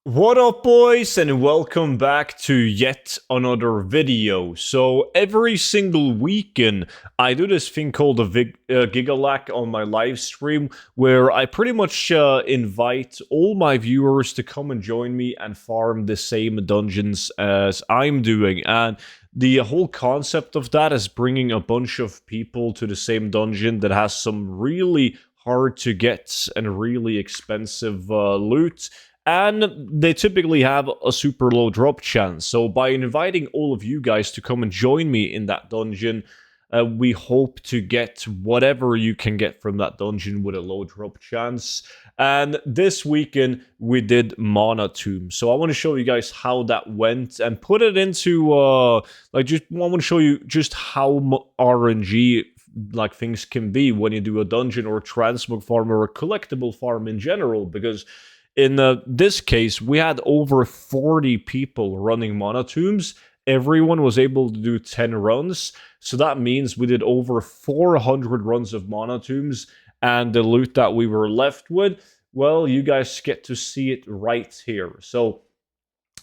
What up, boys, and welcome back to yet another video. So every single weekend I do this thing called a Gigalack on my live stream, where I pretty much invite all my viewers to come and join me and farm the same dungeons as I'm doing. And the whole concept of that is bringing a bunch of people to the same dungeon that has some really hard to get and really expensive loot, and they typically have a super low drop chance. So by inviting all of you guys to come and join me in that dungeon, we hope to get whatever you can get from that dungeon with a low drop chance. And this weekend we did Mana Tomb. So I want to show you guys how that went and put it into just I want to show you just how RNG like things can be when you do a dungeon or a transmog farm or a collectible farm in general, because in this case, we had over 40 people running Mana Tombs. Everyone was able to do 10 runs. So that means we did over 400 runs of Mana Tombs. And the loot that we were left with, well, you guys get to see it right here. So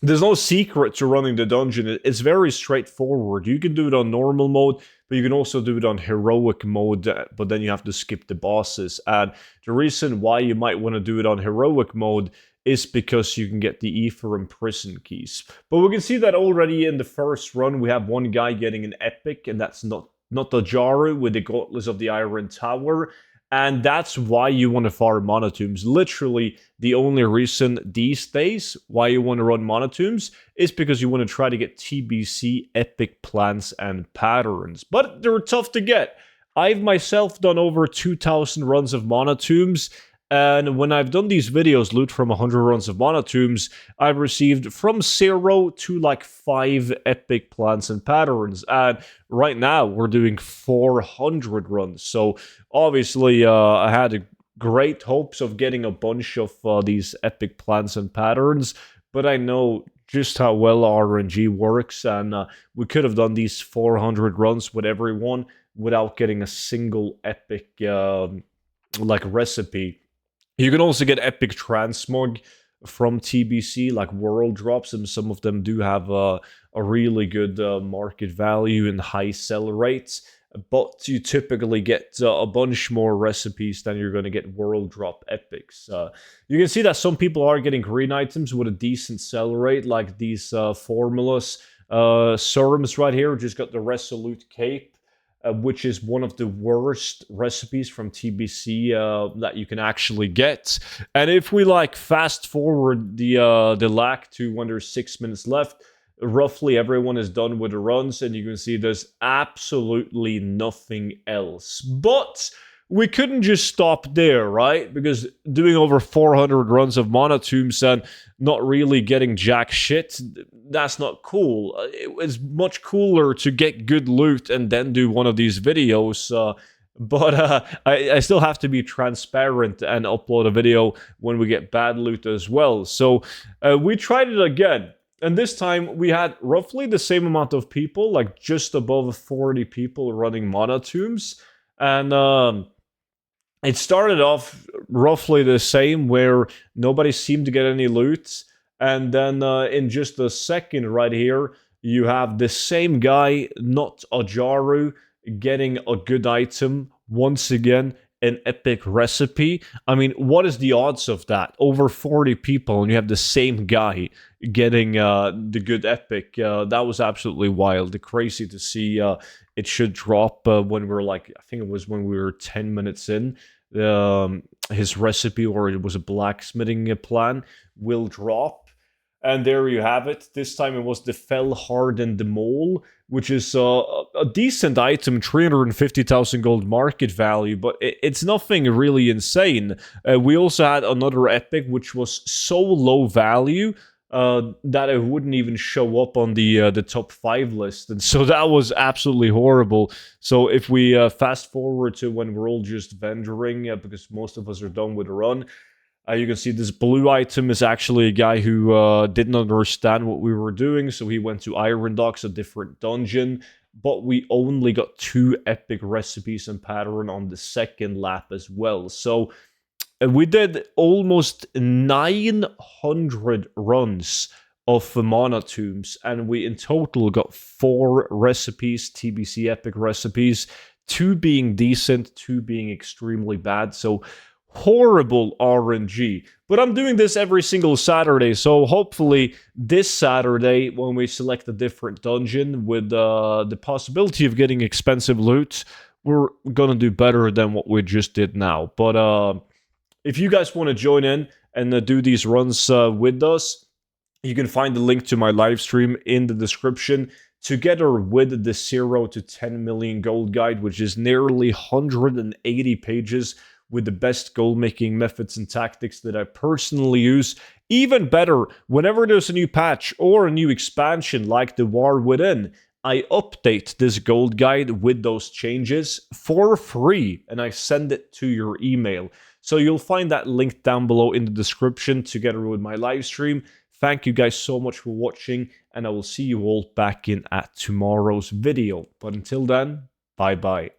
there's no secret to running the dungeon. It's very straightforward. You can do it on normal mode, but you can also do it on heroic mode, but then you have to skip the bosses. And the reason why you might want to do it on heroic mode is because you can get the Ether and Prison keys. But we can see that already in the first run, we have one guy getting an epic, and that's not the Jaru with the Gauntlets of the Iron Tower. And that's why you want to farm Mana Tombs. Literally, the only reason these days why you want to run Mana Tombs is because you want to try to get TBC epic plans and patterns. But they're tough to get. I've myself done over 2,000 runs of Mana Tombs, and when I've done these videos, loot from 100 runs of Mana Tombs, I've received from 0 to like 5 epic plans and patterns. And right now, we're doing 400 runs. So obviously, I had great hopes of getting a bunch of these epic plans and patterns, but I know just how well RNG works, and we could have done these 400 runs with everyone without getting a single epic like recipe. You can also get epic transmog from TBC, like world drops, and some of them do have a really good market value and high sell rates. But you typically get a bunch more recipes than you're going to get world drop epics. You can see that some people are getting green items with a decent sell rate, like these formulas. Serums right here just got the Resolute Cape, which is one of the worst recipes from TBC that you can actually get. And if we like fast forward the lack to when there's 6 minutes left, roughly everyone is done with the runs, and you can see there's absolutely nothing else. But we couldn't just stop there, right? Because doing over 400 runs of Mana Tombs and not really getting jack shit, that's not cool. It's much cooler to get good loot and then do one of these videos. But I still have to be transparent and upload a video when we get bad loot as well. So we tried it again. And this time we had roughly the same amount of people, like just above 40 people running Mana Tombs. And it started off roughly the same, where nobody seemed to get any loot. And then in just a second right here, you have the same guy, not a Jaru, getting a good item. Once again, an epic recipe. I mean, what is the odds of that? Over 40 people, and you have the same guy getting the good epic. That was absolutely wild. Crazy to see. It should drop when we're like, I think it was when we were 10 minutes in. His recipe, or it was a blacksmithing plan, will drop. And there you have it. This time it was the Fell Hardened Mole, which is a decent item, 350,000 gold market value, but it's nothing really insane. We also had another epic, which was so low value that it wouldn't even show up on the top 5 list, and so that was absolutely horrible. So if we fast forward to when we're all just vendoring, because most of us are done with the run, you can see this blue item is actually a guy who didn't understand what we were doing, so he went to Iron Docks, a different dungeon, but we only got 2 epic recipes and pattern on the second lap as well. So We did almost 900 runs of the Mana Tombs, and we in total got 4 recipes, TBC Epic recipes, 2 being decent, 2 being extremely bad, so horrible RNG. But I'm doing this every single Saturday, so hopefully this Saturday, when we select a different dungeon with the possibility of getting expensive loot, we're gonna do better than what we just did now. But if you guys want to join in and do these runs with us, you can find the link to my live stream in the description, together with the 0 to 10 million gold guide, which is nearly 180 pages with the best gold making methods and tactics that I personally use. Even better, whenever there's a new patch or a new expansion like the War Within, I update this gold guide with those changes for free, and I send it to your email. So you'll find that link down below in the description together with my live stream. Thank you guys so much for watching, and I will see you all back in at tomorrow's video. But until then, bye bye.